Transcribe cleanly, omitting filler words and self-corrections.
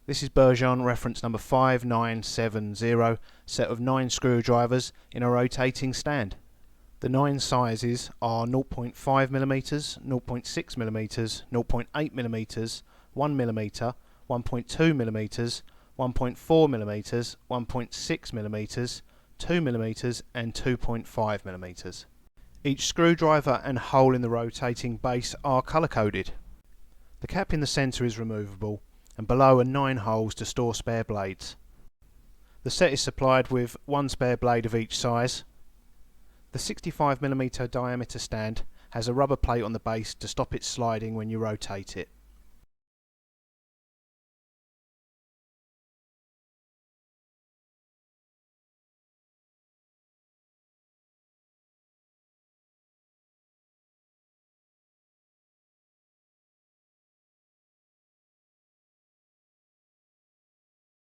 This is Bergeon reference number 5970, set of 9 screwdrivers in a rotating stand. The 9 sizes are 0.5mm, 0.6mm, 0.8mm, 1mm, 1.2mm, 1.4mm, 1.6mm, 2mm and 2.5mm. Each screwdriver and hole in the rotating base are colour coded. The cap in the centre is removable, and below are 9 holes to store spare blades. The set is supplied with 1 spare blade of each size. The 65mm diameter stand has a rubber plate on the base to stop it sliding when you rotate it.